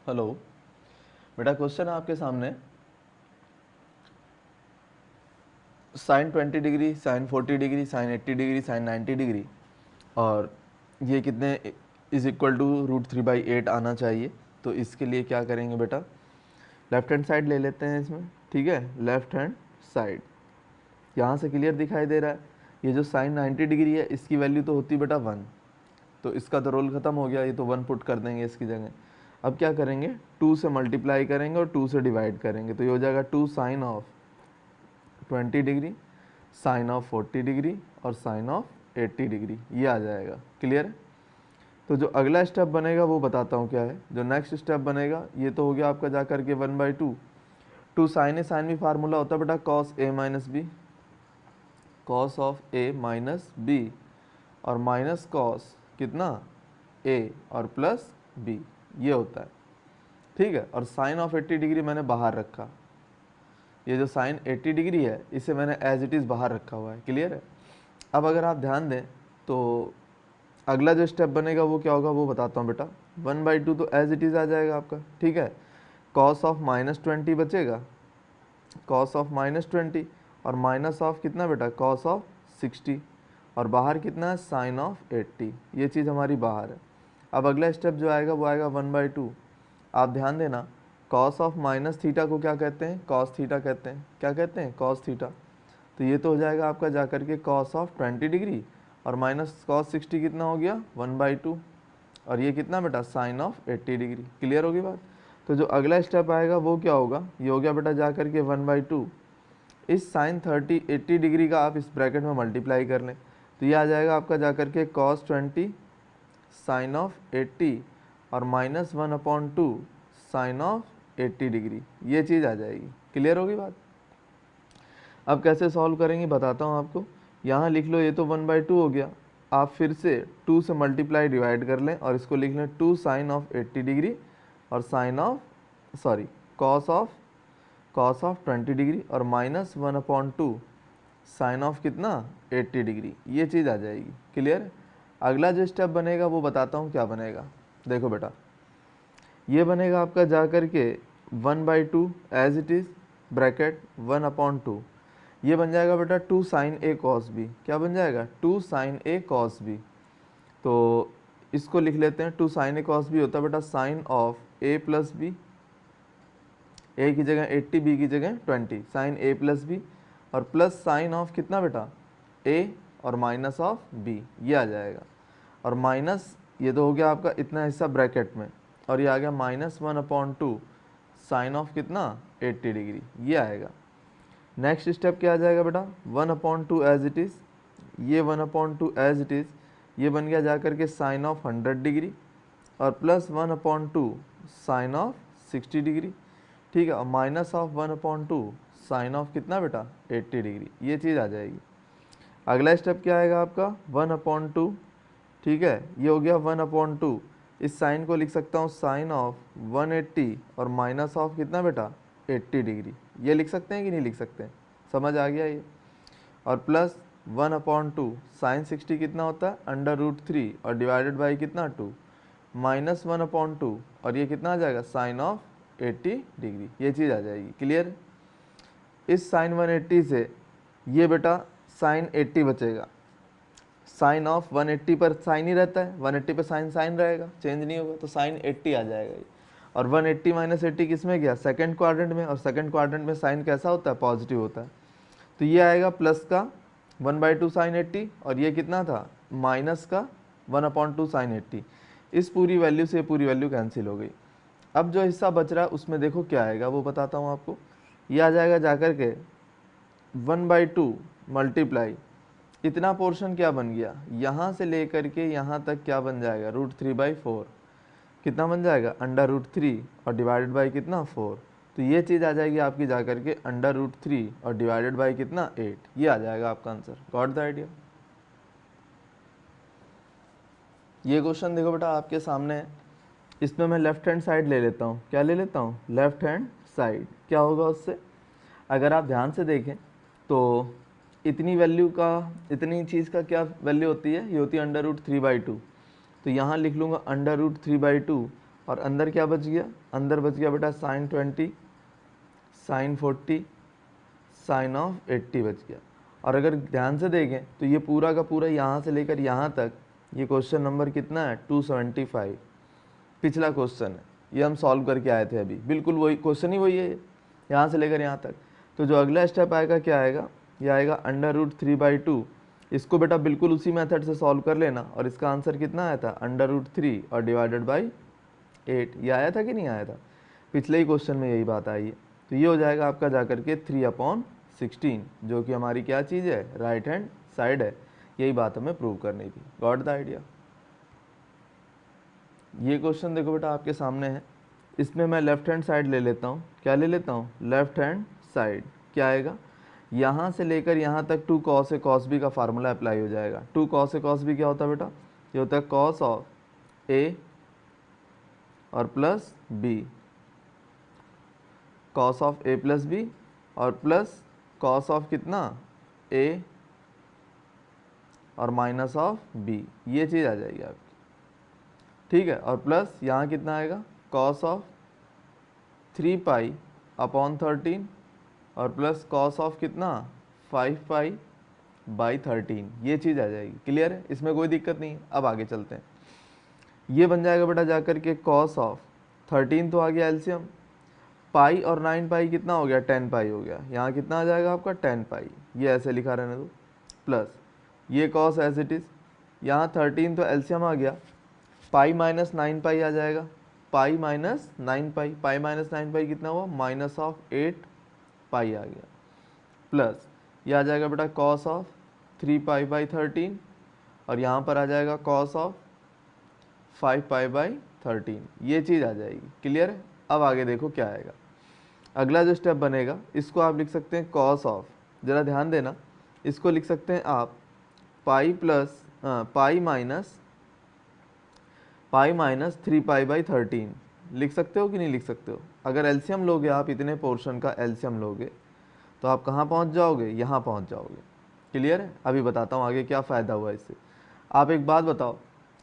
Hello बेटा, question है आपके सामने। Sine 20 degree, sine 40 degree, sine 80 degree, sine 90 degree, और ये कितने इज इक्वल टू √3/8 आना चाहिए। तो इसके लिए क्या करेंगे बेटा, लेफ्ट हैंड साइड ले लेते हैं इसमें। ठीक है, लेफ्ट हैंड साइड यहाँ से क्लियर दिखाई दे रहा है। ये जो साइन 90 डिग्री है इसकी वैल्यू तो होती बेटा 1, तो इसका तो रोल ख़त्म हो गया, ये तो 1 पुट कर देंगे इसकी जगह। अब क्या करेंगे, 2 से मल्टीप्लाई करेंगे और 2 से डिवाइड करेंगे, तो ये हो जाएगा 2 sine of 20 degree, sine of 40 degree और साइन ऑफ 80 डिग्री, ये आ जाएगा। क्लियर है। तो जो अगला स्टेप बनेगा वो बताता हूँ क्या है। जो नेक्स्ट स्टेप बनेगा ये तो हो गया आपका जा करके 1/2। 2 साइन ए, साइन भी फार्मूला होता है बेटा cos A minus B, cos of A minus B, और माइनस कॉस कितना ए और प्लस बी, ये होता है। ठीक है, और साइन ऑफ 80 डिग्री मैंने बाहर रखा। ये जो साइन 80 डिग्री है इसे मैंने एज इट इज़ बाहर रखा हुआ है। क्लियर है। अब अगर आप ध्यान दें तो अगला जो स्टेप बनेगा वो क्या होगा वो बताता हूँ बेटा। 1/2 तो एज इट इज़ आ जाएगा आपका। ठीक है, कॉस ऑफ -20 बचेगा, कॉस ऑफ -20, और माइनस ऑफ कितना बेटा, कॉस ऑफ 60, और बाहर कितना है, साइन ऑफ 80। ये चीज़ हमारी बाहर है। अब अगला स्टेप जो आएगा वो आएगा 1/2। आप ध्यान देना, कॉस ऑफ माइनस थीटा को क्या कहते हैं, कॉस थीटा कहते हैं। क्या कहते हैं, कॉस थीटा। तो ये तो हो जाएगा आपका जा करके कॉस ऑफ 20 डिग्री, और माइनस कॉस 60 कितना हो गया 1/2, और ये कितना बेटा, साइन ऑफ 80 डिग्री। क्लियर होगी बात। तो जो अगला स्टेप आएगा वो क्या होगा, ये हो गया बेटा जा करके 1/2। इस साइन 80 डिग्री का आप इस ब्रैकेट में मल्टीप्लाई कर लें, तो ये आ जाएगा आपका जा करके कॉस 20 साइन ऑफ 80 और -1/2 साइन ऑफ 80 डिग्री, ये चीज़ आ जाएगी। क्लियर होगी बात। अब कैसे सॉल्व करेंगे बताता हूँ आपको। यहाँ लिख लो, ये तो 1/2 हो गया। आप फिर से 2 से मल्टीप्लाई डिवाइड कर लें और इसको लिख लें 2 साइन ऑफ 80 डिग्री और sine of cos of 20 degree और -1/2 साइन ऑफ कितना 80 डिग्री, ये चीज़ आ जाएगी। क्लियर। अगला जो स्टेप बनेगा वो बताता हूँ क्या बनेगा। देखो बेटा, ये बनेगा आपका जा कर के 1/2 एज इट इज़ ब्रैकेट 1/2, ये बन जाएगा बेटा 2 साइन ए कॉस बी। क्या बन जाएगा, 2 साइन ए कॉस बी। तो इसको लिख लेते हैं, 2 साइन ए कॉस बी होता है बेटा sine of A plus B, A की जगह 80, बी की जगह 20, साइन ए प्लस बी, और प्लस साइन ऑफ कितना बेटा ए और माइनस ऑफ बी, ये आ जाएगा। और माइनस ये तो हो गया आपका इतना हिस्सा ब्रैकेट में, और ये आ गया -1/2 साइन ऑफ कितना 80 डिग्री, ये आएगा। नेक्स्ट स्टेप क्या आ जाएगा बेटा, 1/2 एज इट इज़, ये 1/2 एज इट इज़, ये बन गया जा करके साइन ऑफ 100 डिग्री और प्लस 1/2 साइन ऑफ 60 डिग्री। ठीक है, और माइनस ऑफ 1/2 साइन ऑफ कितना बेटा 80 डिग्री, ये चीज़ आ जाएगी। अगला स्टेप क्या आएगा आपका 1/2। ठीक है, ये हो गया 1/2। इस साइन को लिख सकता हूँ साइन ऑफ 180 और माइनस ऑफ कितना बेटा 80 डिग्री, ये लिख सकते हैं कि नहीं लिख सकते हैं, समझ आ गया ये। और प्लस 1/2 साइन 60 कितना होता है √3 और डिवाइडेड बाई कितना 2, -1/2, और ये कितना आ जाएगा साइन ऑफ 80 डिग्री, ये चीज़ आ जाएगी। क्लियर। इस साइन 180 से ये बेटा साइन 80 बचेगा। साइन ऑफ 180 पर साइन ही रहता है, 180 पर साइन साइन रहेगा, चेंज नहीं होगा, तो साइन 80 आ जाएगा ये। और 180 - 80 किस में गया, सेकंड क्वाड्रेंट में, और सेकंड क्वाड्रेंट में साइन कैसा होता है, पॉजिटिव होता है। तो ये आएगा प्लस का 1/2 साइन 80, और ये कितना था माइनस का 1/2 साइन 80। इस पूरी वैल्यू से पूरी वैल्यू कैंसिल हो गई। अब जो हिस्सा बच रहा है उसमें देखो क्या आएगा वो बताता हूँ आपको। ये आ जाएगा जाकर के 1/2 मल्टीप्लाई, इतना पोर्शन क्या बन गया, यहाँ से लेकर के यहाँ तक क्या बन जाएगा √3/4, कितना बन जाएगा √3 और डिवाइडेड बाई कितना 4। तो ये चीज़ आ जाएगी आपकी जा करके √3 और डिवाइडेड बाई कितना 8, ये आ जाएगा आपका आंसर। Got the idea. ये क्वेश्चन देखो बेटा आपके सामने है, इसमें मैं लेफ्ट हैंड साइड ले लेता हूँ। क्या ले लेता हूँ, लेफ्ट हैंड साइड। क्या होगा उससे, अगर आप ध्यान से देखें तो इतनी वैल्यू का, इतनी चीज़ का क्या वैल्यू होती है, ये होती है √3/2। तो यहाँ लिख लूँगा √3/2 और अंदर क्या बच गया, अंदर बच गया बेटा साइन 20, साइन 40, साइन ऑफ 80 बच गया। और अगर ध्यान से देखें तो ये पूरा का पूरा यहाँ से लेकर यहाँ तक, ये क्वेश्चन नंबर कितना है 275, पिछला क्वेश्चन है, ये हम सॉल्व करके आए थे अभी, बिल्कुल वही क्वेश्चन ही वही है यहाँ से लेकर यहाँ तक। तो जो अगला स्टेप आएगा क्या आएगा, ये आएगा √3/2। इसको बेटा बिल्कुल उसी मेथड से सॉल्व कर लेना, और इसका आंसर कितना आया था √3 और डिवाइडेड बाई 8। ये आया था कि नहीं आया था, पिछले ही क्वेश्चन में यही बात आई है। तो ये हो जाएगा आपका जाकर के 3/16, जो कि हमारी क्या चीज़ है, राइट हैंड साइड है। यही बात हमें प्रूव करनी थी। Got the idea. ये क्वेश्चन देखो बेटा आपके सामने है, इसमें मैं लेफ्ट हैंड साइड ले लेता हूँ। क्या ले लेता हूँ, लेफ्ट हैंड साइड। क्या आएगा, यहाँ से लेकर यहाँ तक 2 cos A cos B का फार्मूला अप्लाई हो जाएगा। 2 cos A cos B क्या होता है बेटा, ये होता है cos ऑफ A और plus B, cos of A plus B और प्लस cos ऑफ कितना A और माइनस ऑफ B, ये चीज़ आ जाएगी आपकी, ठीक है। और प्लस यहाँ कितना आएगा, cos ऑफ 3π/13 और प्लस cos ऑफ कितना 5π/13, ये चीज़ आ जाएगी। क्लियर है, इसमें कोई दिक्कत नहीं है। अब आगे चलते हैं। ये बन जाएगा बेटा जाकर के cos ऑफ 13 तो आ गया एलसीएम, पाई और 9π कितना हो गया 10π हो गया, यहाँ कितना आ जाएगा आपका 10π, ये ऐसे लिखा रहने दो। प्लस ये cos एज इट इज़, यहाँ 13 तो एलसीएम आ गया, पाई माइनस 9π आ जाएगा, पाई माइनस 9π, पाई माइनस 9π कितना हुआ माइनस ऑफ 8π आ गया। प्लस ये आ जाएगा बेटा cos ऑफ 3π/13 और यहाँ पर आ जाएगा cos ऑफ 5π/13, ये चीज़ आ जाएगी। क्लियर है। अब आगे देखो क्या आएगा, अगला जो स्टेप बनेगा इसको आप लिख सकते हैं cos ऑफ, ज़रा ध्यान देना, इसको लिख सकते हैं आप पाई माइनस 3π/13 लिख सकते हो कि नहीं लिख सकते हो। अगर एलसीएम लोगे आप, इतने पोर्शन का एलसीएम लोगे तो आप कहाँ पहुँच जाओगे, यहाँ पहुँच जाओगे। क्लियर है। अभी बताता हूँ आगे क्या फ़ायदा हुआ इससे। आप एक बात बताओ,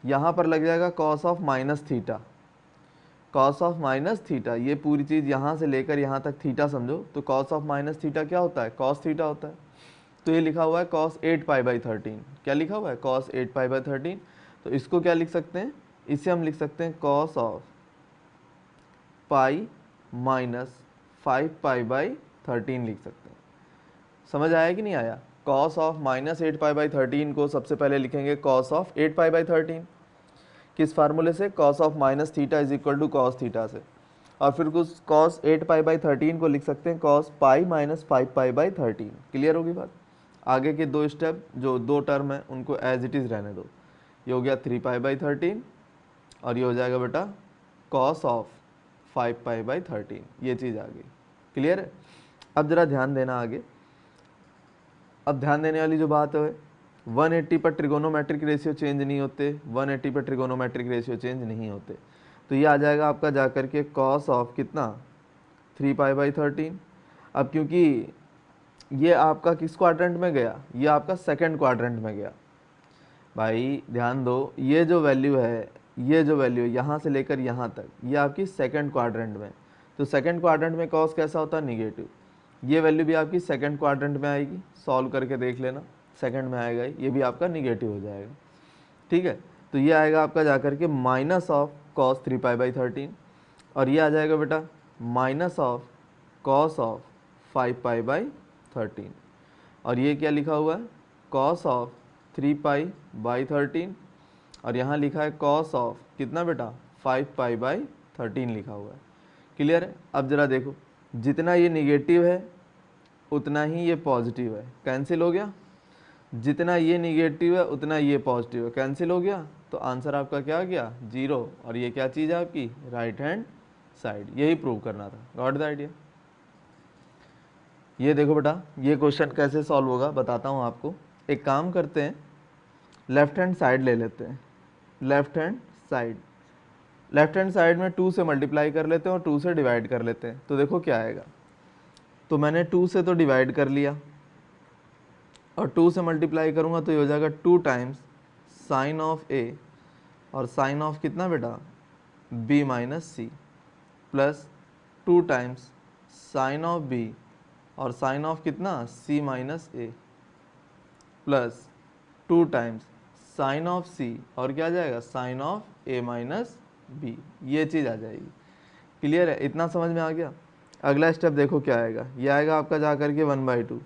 यहाँ पर लग जाएगा cos of minus theta, cos of minus theta, ये पूरी चीज़ यहाँ से लेकर यहाँ तक थीटा समझो, तो cos ऑफ माइनस थीटा क्या होता है, cos थीटा होता है। तो ये लिखा हुआ है cos 8π/13, क्या लिखा हुआ है cos 8π/13, तो इसको क्या लिख सकते हैं, इसे हम लिख सकते हैं cos ऑफ पाई माइनस 5π/13 लिख सकते हैं। समझ आया कि नहीं आया। cos ऑफ माइनस 8π/13 को सबसे पहले लिखेंगे cos ऑफ 8π/13, किस फार्मूले से, cos of minus theta is equal to cos theta से, और फिर कुछ cos 8π/13 को लिख सकते हैं cos पाई माइनस 5π/13। क्लियर होगी बात। आगे के दो स्टेप जो दो टर्म है उनको एज इट इज़ रहने दो। ये हो गया 3π/13 और ये हो जाएगा बेटा cos ऑफ 5π/13, ये चीज़ आ गई। क्लियर है। अब ज़रा ध्यान देना आगे, अब ध्यान देने वाली जो बात है, 180 पर ट्रिगोनोमेट्रिक रेशियो चेंज नहीं होते, 180 पर ट्रिगोनोमेट्रिक रेशियो चेंज नहीं होते। तो ये आ जाएगा आपका जाकर के cos ऑफ कितना 3π/13। अब क्योंकि ये आपका किस क्वाड्रेंट में गया, ये आपका सेकंड क्वाड्रेंट में गया। भाई ध्यान दो, ये जो वैल्यू है, ये जो वैल्यू है यहाँ से लेकर यहाँ तक, ये आपकी सेकंड क्वाड्रेंट में। तो सेकंड क्वाड्रेंट में cos कैसा होता है, निगेटिव। ये वैल्यू भी आपकी सेकंड क्वाड्रेंट में आएगी, सॉल्व करके देख लेना, सेकंड में आएगा, ये भी आपका निगेटिव हो जाएगा। ठीक है। तो ये आएगा आपका जाकर के माइनस ऑफ cos 3π/13 और ये आ जाएगा बेटा माइनस ऑफ cos ऑफ 5π/13 और ये क्या लिखा हुआ है cos ऑफ 3π/13 और यहाँ लिखा है cos ऑफ कितना बेटा 5π/13 लिखा हुआ है। क्लियर है। अब ज़रा देखो, जितना ये निगेटिव है उतना ही ये पॉजिटिव है, कैंसिल हो गया। जितना ये निगेटिव है उतना ये पॉजिटिव है, कैंसिल हो गया। तो आंसर आपका क्या आ गया 0, और ये क्या चीज़ है आपकी राइट हैंड साइड। यही प्रूव करना था। Got the idea. ये देखो बेटा, ये क्वेश्चन कैसे सॉल्व होगा बताता हूँ आपको। एक काम करते हैं, लेफ्ट हैंड साइड ले लेते हैं। Left hand side, left hand side में 2 से मल्टीप्लाई कर लेते हैं और 2 से डिवाइड कर लेते हैं। तो देखो क्या आएगा, तो मैंने 2 से तो डिवाइड कर लिया और 2 से मल्टीप्लाई करूँगा तो ये हो जाएगा 2 टाइम्स साइन ऑफ ए और साइन ऑफ कितना बेटा B minus C plus 2 times sine of B और साइन ऑफ कितना C minus A plus 2 times sine of C और क्या आ जाएगा sine of A minus B, ये चीज़ आ जाएगी। क्लियर है, इतना समझ में आ गया। अगला स्टेप देखो क्या आएगा, ये आएगा आपका जा करके 1/2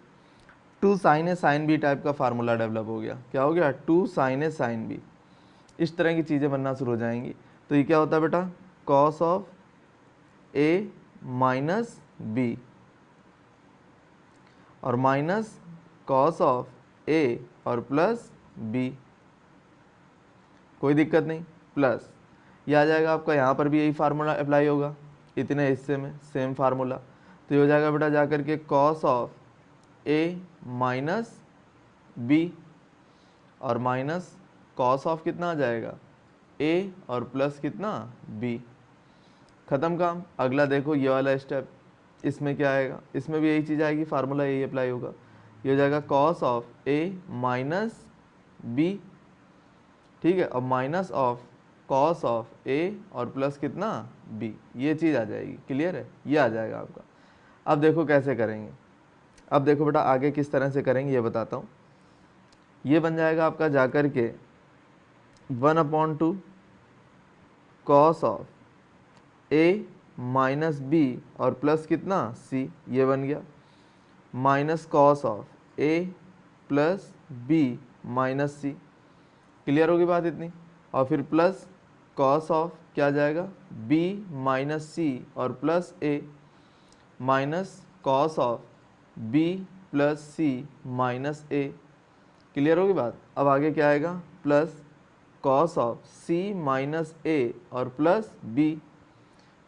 two sine A sine B type का फार्मूला डेवलप हो गया। क्या हो गया, two sine A sine B, इस तरह की चीज़ें बनना शुरू हो जाएंगी। तो ये क्या होता है बेटा, cos of A minus B और माइनस कॉस ऑफ ए और प्लस बी, कोई दिक्कत नहीं। प्लस ये आ जाएगा आपका, यहाँ पर भी यही फार्मूला अप्लाई होगा इतने हिस्से में, सेम फार्मूला। तो ये हो जाएगा बेटा जा करके cos of A minus B और माइनस कॉस ऑफ कितना आ जाएगा ए और प्लस कितना बी। ख़त्म काम। अगला देखो ये वाला स्टेप, इसमें क्या आएगा, इसमें भी यही चीज़ आएगी, फार्मूला यही अप्लाई होगा। ये हो जाएगा cos of A minus B, ठीक है, और minus of cos of A और प्लस कितना बी, ये चीज़ आ जाएगी। क्लियर है, ये आ जाएगा आपका। अब देखो कैसे करेंगे, अब देखो बेटा आगे किस तरह से करेंगे ये बताता हूँ। ये बन जाएगा आपका जाकर के 1/2 cos of A minus B और प्लस कितना सी, ये बन गया, minus cos of A plus B minus C. Clear होगी बात इतनी। और फिर प्लस कॉस ऑफ क्या आ जाएगा बी माइनस सी और plus A minus cos of B plus C minus A. Clear होगी बात। अब आगे क्या आएगा, plus cos of C minus A और प्लस बी,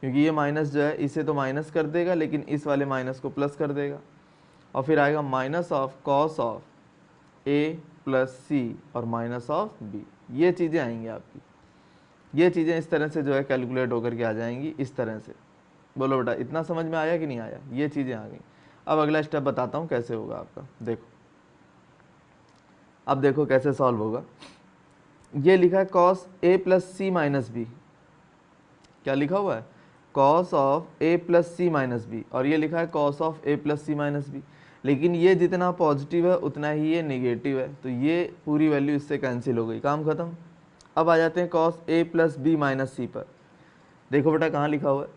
क्योंकि ये माइनस जो है इसे तो माइनस कर देगा लेकिन इस वाले माइनस को प्लस कर देगा। और फिर आएगा minus of cos of A plus C और माइनस ऑफ बी, ये चीज़ें आएंगी आपकी। ये चीज़ें इस तरह से जो है कैलकुलेट होकर के आ जाएंगी इस तरह से। बोलो बेटा इतना समझ में आया कि नहीं आया, ये चीज़ें आ गई। अब अगला स्टेप बताता हूँ कैसे होगा आपका, देखो अब देखो कैसे सॉल्व होगा। ये लिखा है cos A plus C minus B, क्या लिखा हुआ है cos of A plus C minus B, और ये लिखा है cos of A plus C minus B, लेकिन ये जितना पॉजिटिव है उतना ही ये नेगेटिव है, तो ये पूरी वैल्यू इससे कैंसिल हो गई, काम खत्म। अब आ जाते हैं cos A plus B minus सी पर। देखो बेटा कहाँ लिखा हुआ है,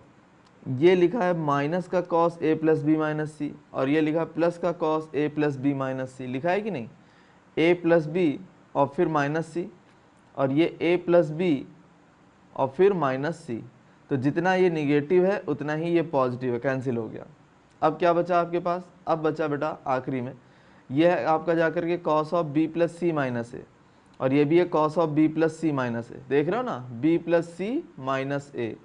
ये लिखा है माइनस का cos A plus B minus C और ये लिखा है प्लस का cos A plus B minus सी, लिखा है कि नहीं, ए प्लस बी और फिर माइनस सी, और ये ए प्लस बी और फिर माइनस सी। तो जितना ये निगेटिव है उतना ही ये पॉजिटिव है, कैंसिल हो गया। अब क्या बचा आपके पास, अब बचा बेटा आखिरी में ये है आपका जाकर के cos of B plus C minus A, और ये भी है cos of B plus C minus A, देख रहे हो ना, B plus C minus A,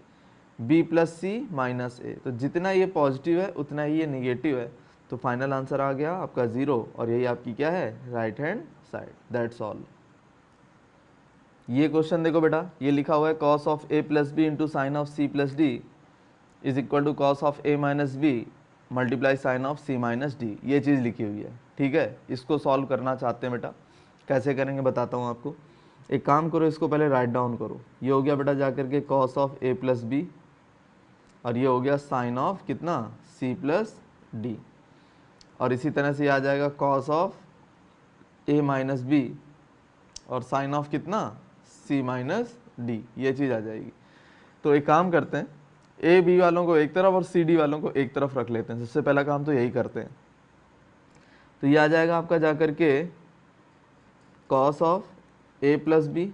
B plus C minus A. तो जितना ये पॉजिटिव है उतना ही ये निगेटिव है, तो फाइनल आंसर आ गया आपका 0, और यही आपकी क्या है right hand side, that's all. ये क्वेश्चन देखो बेटा, ये लिखा हुआ है cos of A plus B into sine of C plus D is equal to cos of A minus B multiply sine of C minus D, ये चीज़ लिखी हुई है। ठीक है, इसको सॉल्व करना चाहते हैं बेटा, कैसे करेंगे बताता हूँ आपको। एक काम करो, इसको पहले राइट डाउन करो। ये हो गया बेटा जाकर के cos of A plus B, और ये हो गया साइन ऑफ कितना सी प्लस डी, और इसी तरह से ये आ जाएगा cos of A minus B और साइन ऑफ कितना सी माइनस डी, ये चीज़ आ जाएगी। तो एक काम करते हैं, ए बी वालों को एक तरफ और सी डी वालों को एक तरफ रख लेते हैं। सबसे पहला काम तो यही करते हैं। तो ये आ जाएगा आपका जाकर के cos of A plus B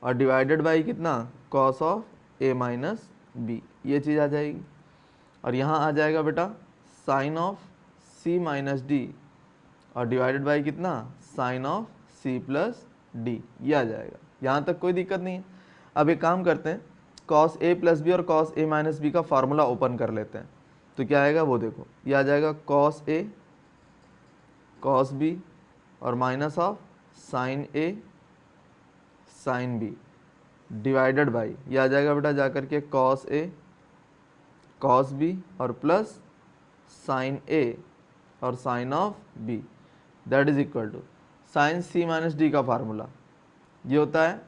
और डिवाइडेड बाई कितना cos of A minus B, ये चीज़ आ जाएगी। और यहाँ आ जाएगा बेटा sine of C minus D और डिवाइडेड बाई कितना sine of C plus D, ये आ जाएगा। यहाँ तक कोई दिक्कत नहीं है। अब एक काम करते हैं, कॉस ए प्लस बी और कॉस ए माइनस बी का फार्मूला ओपन कर लेते हैं। तो क्या आएगा वो देखो, ये आ जाएगा कॉस ए कॉस बी और minus of sine A sine B divided by, ये आ जाएगा बेटा जाकर के कॉस ए कॉस बी और प्लस साइन ए और sine of B, that is equal to sine C minus D का फार्मूला ये होता है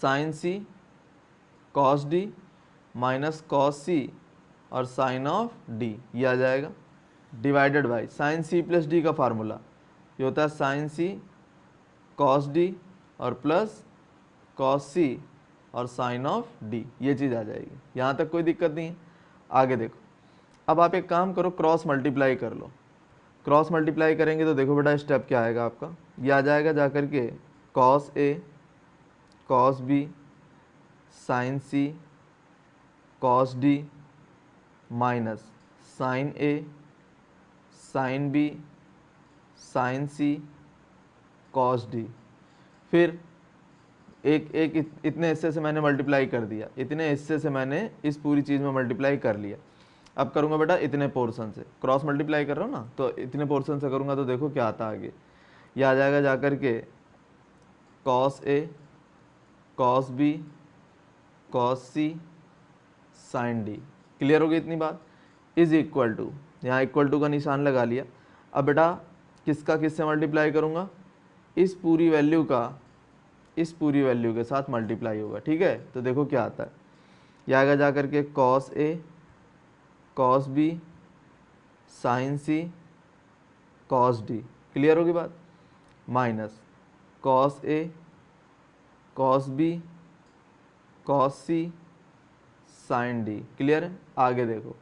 sine C cos D minus cos C और साइन ऑफ डी, ये आ जाएगा divided by sine C plus D का फार्मूला ये होता है साइन सी कॉस डी और प्लस कॉस सी और साइन ऑफ डी, ये चीज़ आ जाएगी। यहाँ तक कोई दिक्कत नहीं है। आगे देखो, अब आप एक काम करो, क्रॉस मल्टीप्लाई कर लो। क्रॉस मल्टीप्लाई करेंगे तो देखो बेटा स्टेप क्या आएगा आपका, ये आ जाएगा जा करके cos A cos B sine C cos D minus sign A sine B sine C cos D. फिर एक इतने हिस्से से मैंने मल्टीप्लाई कर दिया, इतने हिस्से से मैंने इस पूरी चीज़ में मल्टीप्लाई कर लिया। अब करूँगा बेटा इतने पोर्शन से, क्रॉस मल्टीप्लाई कर रहा हूँ ना, तो इतने पोर्शन से करूँगा तो देखो क्या आता है आगे, ये आ जाएगा जा कर के cos A cos B cos C sine D. Clear हो गई इतनी बात। इज इक्वल टू, यहाँ इक्वल टू का निशान लगा लिया। अब बेटा किसका किससे मल्टीप्लाई करूँगा, इस पूरी वैल्यू का इस पूरी वैल्यू के साथ मल्टीप्लाई होगा। ठीक है, तो देखो क्या आता है, यह आएगा जा करके cos A cos B sine C cos D. Clear होगी बात। Minus cos A cos B cos C sine D. Clear है। आगे देखो,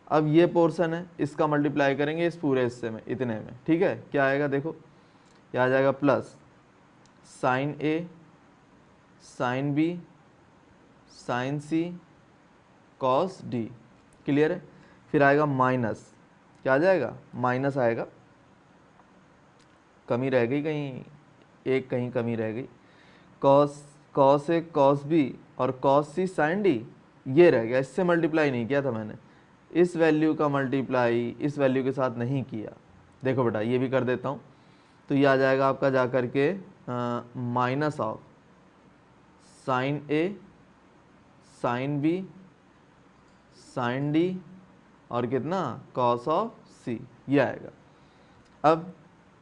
अब ये पोर्शन है, इसका मल्टीप्लाई करेंगे इस पूरे हिस्से में, इतने में। ठीक है, क्या आएगा देखो, क्या आ जाएगा plus sine A sine B sine C cos D. Clear है। फिर आएगा माइनस, क्या आ जाएगा, माइनस आएगा, कमी रह गई कहीं, एक कहीं कमी रह गई, कॉस ए कॉस बी और कॉस सी साइन डी, ये रह गया, इससे मल्टीप्लाई नहीं किया था मैंने, इस वैल्यू का मल्टीप्लाई इस वैल्यू के साथ नहीं किया। देखो बेटा ये भी कर देता हूँ, तो ये आ जाएगा आपका जा कर के minus of sine A sine B sine D और कितना कॉस ऑफ सी, ये आएगा। अब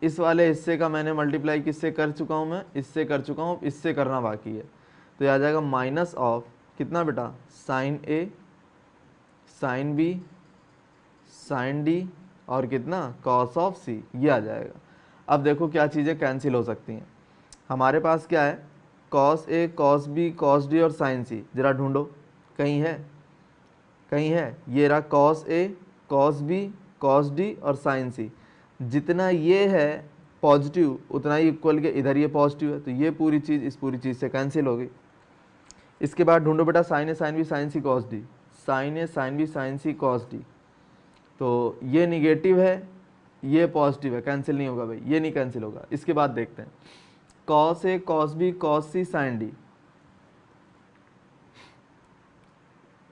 इस वाले हिस्से का मैंने मल्टीप्लाई किससे कर चुका हूँ, मैं इससे कर चुका हूँ, इससे करना बाकी है। तो ये आ जाएगा माइनस ऑफ कितना बेटा, sine A sine B sine D और कितना कॉस ऑफ सी, ये आ जाएगा। अब देखो क्या चीज़ें कैंसिल हो सकती हैं। हमारे पास क्या है, cos A cos B cos D और साइन सी, ज़रा ढूंढो कहीं है, कहीं है। ये रहा cos A cos B cos D और साइन सी, जितना ये है पॉजिटिव उतना ही इक्वल के इधर ये पॉजिटिव है, तो ये पूरी चीज़ इस पूरी चीज़ से कैंसिल हो गई। इसके बाद ढूंढो बेटा sine A sine B sine C cos D, sign A sine B sine C cos D, तो ये निगेटिव है ये पॉजिटिव है, कैंसिल नहीं होगा भाई, ये नहीं कैंसिल होगा। इसके बाद देखते हैं cos A cos B cos C sine D,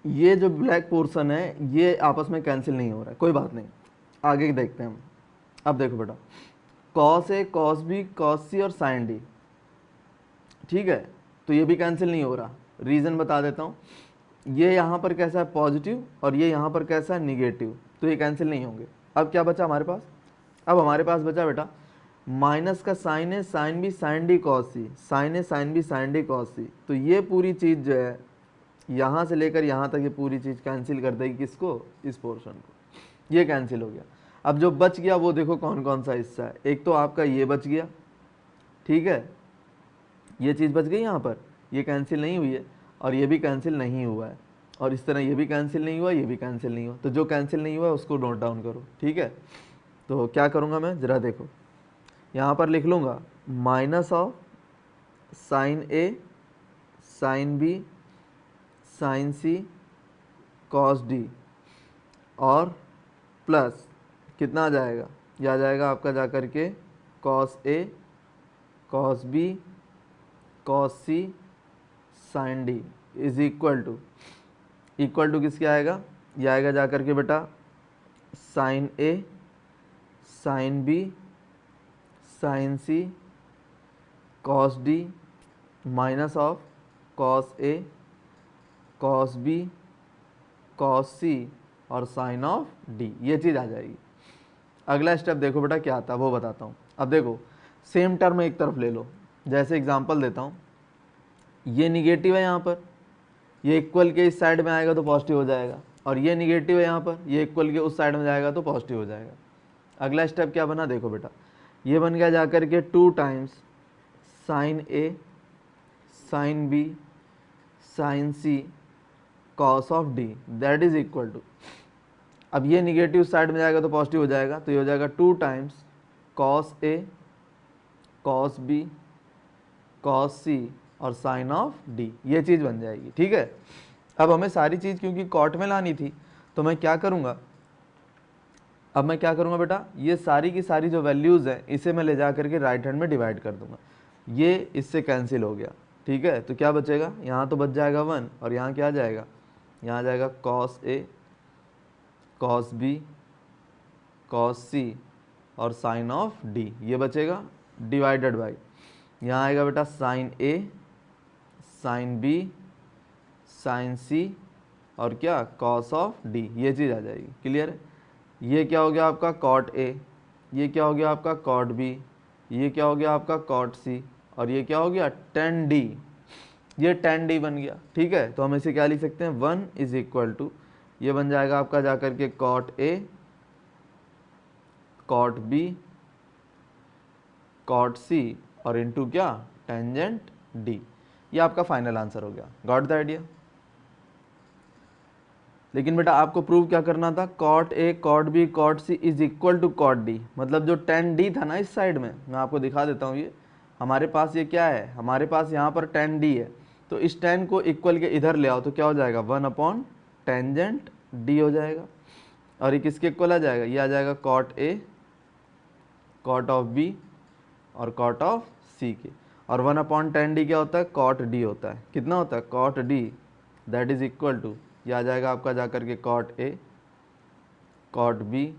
ये जो ब्लैक पोर्शन है ये आपस में कैंसिल नहीं हो रहा है, कोई बात नहीं, आगे देखते हैं हम। अब देखो बेटा cos A cos B cos C और साइन डी, ठीक है, तो ये भी कैंसिल नहीं हो रहा। रीज़न बता देता हूँ, ये यहाँ पर कैसा है पॉजिटिव और ये यहाँ पर कैसा है निगेटिव, तो ये कैंसिल नहीं होंगे। अब क्या बचा हमारे पास, अब हमारे पास बचा बेटा माइनस का sine A sine B sine D cos C, sine A sine B sine D cos C, तो ये पूरी चीज़ जो है यहाँ से लेकर यहाँ तक ये पूरी चीज़ कैंसिल कर देगी किसको, इस पोर्शन को, ये कैंसिल हो गया। अब जो बच गया वो देखो कौन कौन सा हिस्सा है, एक तो आपका ये बच गया, ठीक है, ये चीज़ बच गई यहाँ पर, ये कैंसिल नहीं हुई है और ये भी कैंसिल नहीं हुआ है, और इस तरह ये भी कैंसिल नहीं हुआ ये भी कैंसिल नहीं हुआ, तो जो कैंसिल नहीं हुआ उसको नोट डाउन करो। ठीक है, तो क्या करूँगा मैं, ज़रा देखो यहाँ पर लिख लूँगा minus of sine A sine B sine C cos D और प्लस कितना आ जाएगा, यह आ जाएगा आपका जा कर के cos A cos B cos C sine D is equal to किसके आएगा, यह आएगा जा कर के बेटा sine A sine B sine C cos D minus of cos A cos B cos C और साइन ऑफ डी, ये चीज़ आ जाएगी। अगला स्टेप देखो बेटा क्या आता है वो बताता हूँ। अब देखो सेम टर्म एक तरफ ले लो, जैसे एग्जांपल देता हूँ, ये निगेटिव है यहाँ पर, ये इक्वल के इस साइड में आएगा तो पॉजिटिव हो जाएगा, और ये निगेटिव है यहाँ पर, ये इक्वल के उस साइड में जाएगा तो पॉजिटिव हो जाएगा। अगला स्टेप क्या बना देखो बेटा, ये बन गया जाकर के 2 times sine A sine B sine C cos of D that is equal to, अब ये निगेटिव साइड में जाएगा तो पॉजिटिव हो जाएगा, तो ये हो जाएगा 2 times cos A cos B cos C और साइन ऑफ डी, ये चीज़ बन जाएगी। ठीक है, अब हमें सारी चीज़ क्योंकि कॉट में लानी थी तो मैं क्या करूँगा, अब मैं क्या करूँगा बेटा, ये सारी की सारी जो वैल्यूज़ हैं इसे मैं ले जा करके राइट हैंड में डिवाइड कर दूंगा, ये इससे कैंसिल हो गया। ठीक है, तो क्या बचेगा, यहाँ तो बच जाएगा 1 और यहाँ क्या आ जाएगा, यहाँ आ जाएगा cos A cos B cos C और साइन ऑफ डी, ये बचेगा डिवाइडेड बाई, यहाँ आएगा बेटा sine A sine B sine C और क्या कॉस ऑफ डी, ये चीज़ आ जाएगी। क्लियर है, ये क्या हो गया आपका कॉट ए, ये क्या हो गया आपका कॉट बी, ये क्या हो गया आपका कॉट सी और ये क्या हो गया tan डी, ये tan डी बन गया। ठीक है, तो हम इसे क्या लिख सकते हैं, 1 इज इक्वल टू, ये बन जाएगा आपका जाकर के cot A cot B cot C और इनटू क्या टेंजेंट डी, ये आपका फाइनल आंसर हो गया। Got the idea. लेकिन बेटा आपको प्रूव क्या करना था, cot A cot B cot C is equal to cot D, मतलब जो tan डी था ना इस साइड में, मैं आपको दिखा देता हूँ, ये हमारे पास ये क्या है, हमारे पास यहाँ पर tan डी है, तो इस tan को इक्वल के इधर ले आओ तो क्या हो जाएगा 1 अपॉन टेंजेंट डी हो जाएगा, और ये किसके इक्वल आ जाएगा, ये आ जाएगा cot A cot of B और कॉट ऑफ सी के, और 1 अपॉन tan डी क्या होता है, कॉट डी होता है, कितना होता है cot D, that is equal to, ये आ जाएगा आपका जाकर के कॉट ए कॉट बी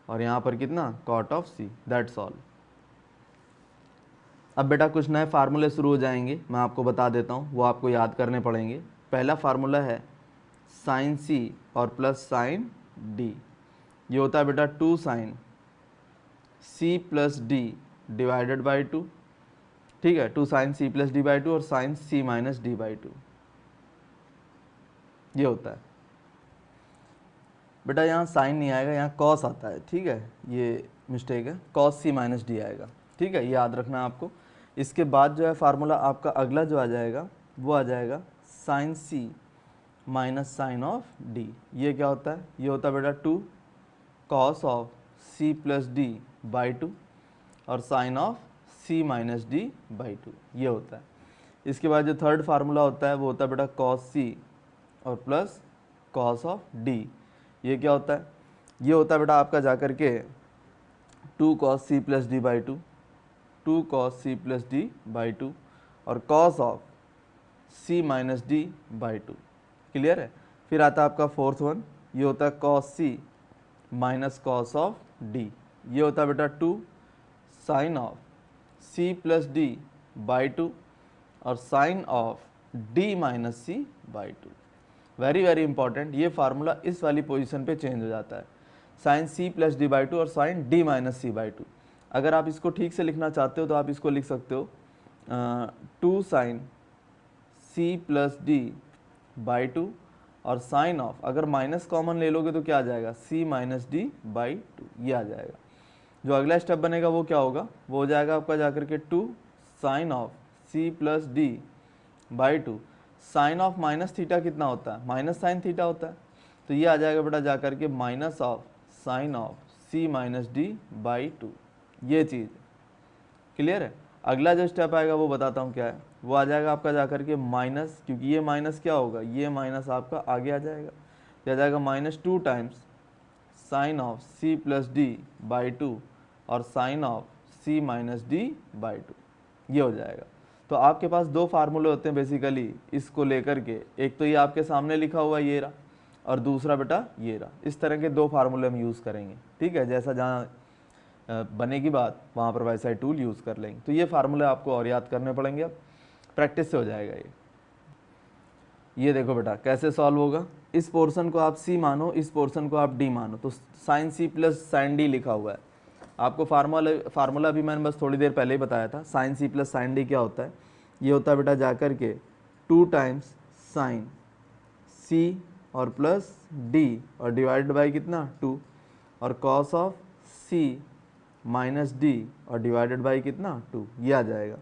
और यहाँ पर कितना cot of C, that's all. अब बेटा कुछ नए फार्मूले शुरू हो जाएंगे, मैं आपको बता देता हूँ, वो आपको याद करने पड़ेंगे। पहला फार्मूला है साइन सी और प्लस साइन डी, ये होता है बेटा 2 sine C plus D divided by 2। ठीक है, 2 sine C plus D by 2 और sine C minus D by 2, ये होता है बेटा। यहाँ साइन नहीं आएगा, यहाँ कॉस आता है। ठीक है, ये मिस्टेक है, कॉस सी माइनस डी आएगा। ठीक है, ये याद रखना है आपको। इसके बाद जो है फार्मूला आपका अगला जो आ जाएगा वो आ जाएगा sine C minus sine of D, ये क्या होता है, ये होता है बेटा 2 cos of C plus D by 2 और sine of C minus D by 2, ये होता है। इसके बाद जो थर्ड फार्मूला होता है वो होता है बेटा कॉस सी और प्लस कॉस ऑफ डी, ये क्या होता है, ये होता है बेटा आपका जाकर के 2 cos C plus D by 2, 2 cos C plus D by 2 और cos of C minus D by 2। Clear है। फिर आता है आपका फोर्थ वन, ये होता है cos C minus cos of D, ये होता है बेटा 2 sine of C plus D by 2 और sine of D minus C by 2। Very very important, ये फार्मूला इस वाली पोजीशन पे चेंज हो जाता है, sine C plus D by 2 और sine D minus C by 2। अगर आप इसको ठीक से लिखना चाहते हो तो आप इसको लिख सकते हो 2 sine C plus D by 2 और साइन ऑफ, अगर माइनस कॉमन ले लोगे तो क्या आ जाएगा सी माइनस डी बाई 2, ये आ जाएगा। जो अगला स्टेप बनेगा वो क्या होगा, वो हो जाएगा आपका जाकर के 2 sine of C plus D by 2, sine of minus theta कितना होता है, माइनस साइन थीटा होता है, तो ये आ जाएगा बेटा जाकर के minus of sine of C minus D by 2, ये चीज़ क्लियर है। अगला जो स्टेप आएगा वो बताता हूँ क्या है, वो आ जाएगा आपका जाकर के माइनस, क्योंकि ये माइनस क्या होगा, ये माइनस आपका आगे आ जाएगा, ये आ जाएगा minus 2 times sine of C plus D by 2 और sine of C minus D by 2, ये हो जाएगा। तो आपके पास दो फार्मूले होते हैं बेसिकली इसको लेकर के, एक तो ये आपके सामने लिखा हुआ ये रहा और दूसरा बेटा ये रहा। इस तरह के दो फार्मूले हम यूज़ करेंगे। ठीक है, जैसा जहाँ बनेगी बात वहाँ पर वैसा ही टूल यूज़ कर लेंगे। तो ये फार्मूले आपको और याद करने पड़ेंगे, अब प्रैक्टिस से हो जाएगा ये देखो बेटा कैसे सॉल्व होगा। इस पोर्शन को आप सी मानो, इस पोर्शन को आप डी मानो, तो sine C plus sine D लिखा हुआ है। आपको फार्मूला भी मैंने बस थोड़ी देर पहले ही बताया था। Sine C plus sine D क्या होता है, ये होता है बेटा जाकर के 2 टाइम्स साइन सी और प्लस डी और डिवाइडेड बाई कितना 2 और cos of C minus D और डिवाइडेड बाई कितना 2, ये आ जाएगा।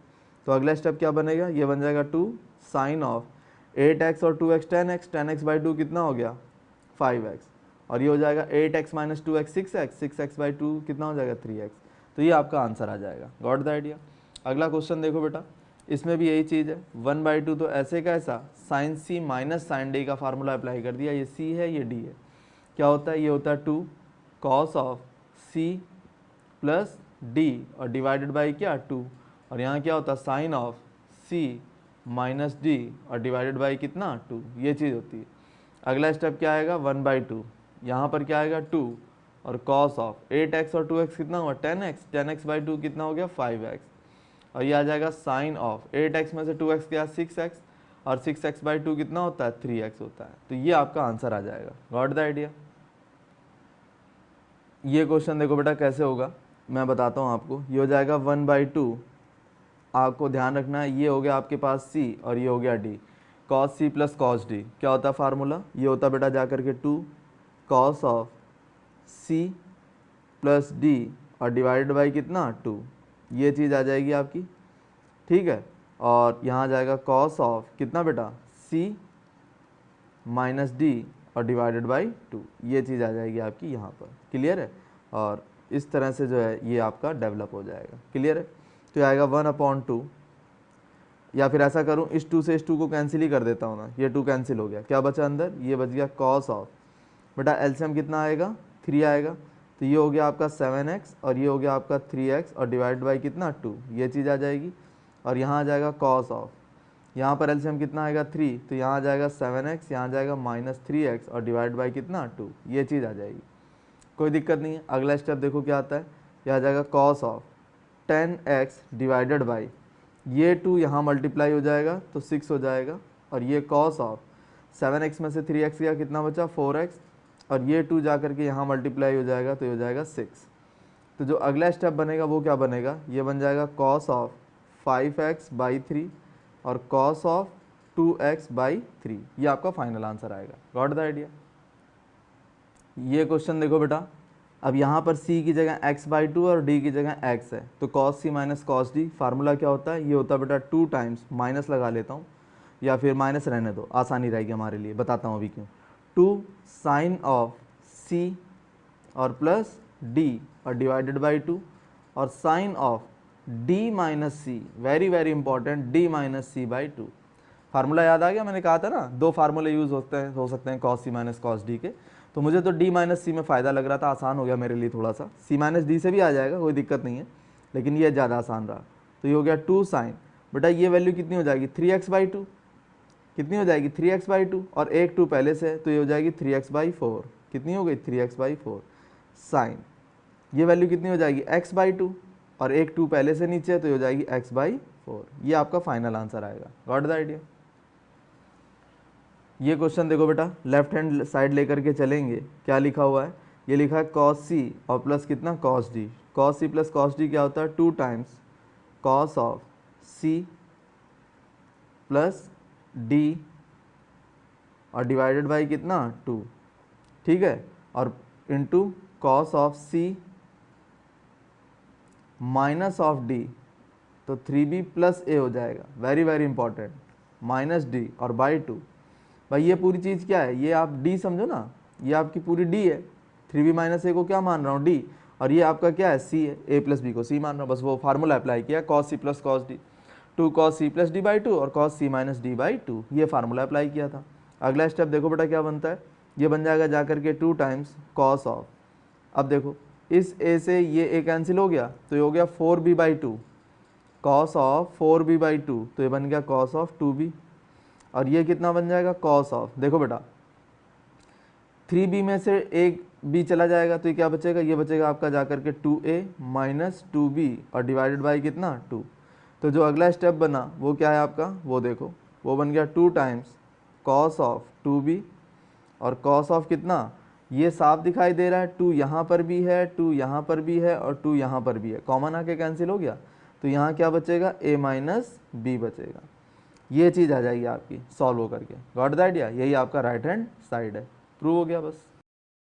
तो अगला स्टेप क्या बनेगा, ये बन जाएगा 2 साइन ऑफ 8x और 2x 10x, 10x बाई 2 कितना हो गया 5x और ये हो जाएगा 8x minus 2x 6x, 6x by 2 कितना हो जाएगा 3x। तो ये आपका आंसर आ जाएगा। Got the idea. अगला क्वेश्चन देखो बेटा, इसमें भी यही चीज़ है 1/2, तो ऐसे कैसा sign C minus sign D का फार्मूला अप्लाई कर दिया, ये सी है ये डी है, क्या होता है ये होता है 2 cos of C plus D और डिवाइडेड बाई क्या 2 और यहाँ क्या होता है sine of C minus D और डिवाइडेड बाई कितना 2, ये चीज़ होती है। अगला स्टेप क्या आएगा 1/2, यहाँ पर क्या आएगा 2 और कॉस ऑफ 8x और 2x कितना हुआ 10x, 10x बाई 2 कितना हो गया 5x और ये आ जाएगा साइन ऑफ 8x में से 2x गया 6x और 6x बाई 2 कितना होता है 3x होता है। तो ये आपका आंसर आ जाएगा। Got the idea. ये क्वेश्चन देखो बेटा कैसे होगा, मैं बताता हूँ आपको। ये हो जाएगा 1/2, आपको ध्यान रखना है ये हो गया आपके पास c और ये हो गया d, cos c plus cos d क्या होता है फार्मूला, ये होता है बेटा जा करके 2 cos of c plus d और डिवाइडेड बाई कितना 2, ये चीज़ आ जाएगी आपकी, ठीक है। और यहाँ आ जाएगा cos ऑफ कितना बेटा c माइनस d और डिवाइडेड बाई 2, ये चीज़ आ जाएगी आपकी यहाँ पर। क्लियर है। और इस तरह से जो है ये आपका डेवलप हो जाएगा। क्लियर है। तो ये आएगा 1/2 या फिर ऐसा करूँ इस 2 से इस 2 को कैंसिल ही कर देता हूँ ना, ये 2 कैंसिल हो गया, क्या बचा अंदर, ये बच गया cos ऑफ बेटा एलसीएम कितना आएगा 3 आएगा, तो ये हो गया आपका 7x और ये हो गया आपका 3x और डिवाइड बाई कितना 2, ये चीज़ आ जाएगी। और यहाँ आ जाएगा cos ऑफ, यहाँ पर एलसीएम कितना आएगा 3, तो यहाँ आ जाएगा 7x, यहाँ आ जाएगा माइनस 3x और डिवाइड बाई कितना 2, ये चीज़ आ जाएगी। कोई दिक्कत नहीं है। अगला स्टेप देखो क्या आता है, यह आ जाएगा cos of 10x divided by ये 2 यहाँ मल्टीप्लाई हो जाएगा तो 6 हो जाएगा और ये cos ऑफ 7x में से 3x गया कितना बचा 4x और ये 2 जा करके यहाँ मल्टीप्लाई हो जाएगा तो ये हो जाएगा 6। तो जो अगला स्टेप बनेगा वो क्या बनेगा, ये बन जाएगा cos ऑफ 5x बाई 3 और cos ऑफ 2x बाई 3, ये आपका फाइनल आंसर आएगा। Got the idea. ये क्वेश्चन देखो बेटा, अब यहाँ पर c की जगह x/2 और d की जगह x है, तो cos c minus cos d formula क्या होता है, ये होता है बेटा 2 टाइम्स, माइनस लगा लेता हूँ या फिर माइनस रहने दो आसानी रहेगी हमारे लिए, बताता हूँ अभी क्यों, 2 साइन ऑफ c और प्लस d और डिवाइडेड बाई 2 और sine of d minus c, very very important, d minus c by 2। Formula याद आ गया, मैंने कहा था ना 2 फार्मूले यूज़ हो सकते हैं cos c minus cos d के, तो मुझे तो d माइनस सी में फ़ायदा लग रहा था, आसान हो गया मेरे लिए थोड़ा सा, c माइनस डी से भी आ जाएगा कोई दिक्कत नहीं है, लेकिन ये ज़्यादा आसान रहा। तो ये हो गया 2 साइन, बेटा ये वैल्यू कितनी हो जाएगी 3x बाई 2, कितनी हो जाएगी 3x बाई 2 और एक 2 पहले से है तो ये हो जाएगी 3x बाई 4, कितनी हो गई 3x बाई 4 साइन, ये वैल्यू कितनी हो जाएगी x बाई 2 और एक 2 पहले से नीचे है तो ये हो जाएगी x बाई 4, ये आपका फाइनल आंसर आएगा। Got the idea. ये क्वेश्चन देखो बेटा, लेफ्ट हैंड साइड लेकर के चलेंगे, क्या लिखा हुआ है, ये लिखा है cos c और प्लस कितना cos d, cos c plus cos d क्या होता है 2 times cos of c plus d और डिवाइडेड बाई कितना 2, ठीक है, और into cos of c minus of d, तो 3b प्लस a हो जाएगा, very very important, minus d और बाई 2। भाई ये पूरी चीज़ क्या है, ये आप d समझो ना, ये आपकी पूरी d है, 3b माइनस a को क्या मान रहा हूँ d, और ये आपका क्या है c है, a प्लस b को c मान रहा हूँ, बस वो फार्मूला अप्लाई किया cos c plus cos d, 2 cos c plus d by 2 और cos c minus d by 2, ये फार्मूला अप्लाई किया था। अगला स्टेप देखो बेटा क्या बनता है, ये बन जाएगा जा करके 2 टाइम्स cos ऑफ, अब देखो इस a से ये a कैंसिल हो गया तो ये हो गया 4b by 2, cos of 4b by 2, तो ये बन गया cos ऑफ 2b और ये कितना बन जाएगा cos ऑफ, देखो बेटा 3b में से एक b चला जाएगा तो ये क्या बचेगा, ये बचेगा आपका जाकर के 2a माइनस 2b और डिवाइडेड बाई कितना 2। तो जो अगला स्टेप बना वो क्या है आपका, वो देखो वो बन गया 2 टाइम्स cos ऑफ 2b और cos ऑफ कितना, ये साफ दिखाई दे रहा है 2 यहाँ पर भी है, 2 यहाँ पर भी है और 2 यहाँ पर भी है, कॉमन आके कैंसिल हो गया, तो यहाँ क्या बचेगा a माइनस b बचेगा। ये चीज़ आ जाएगी आपकी सॉल्व होकर के। Got the idea? यही आपका राइट हैंड साइड है। प्रूव हो गया बस।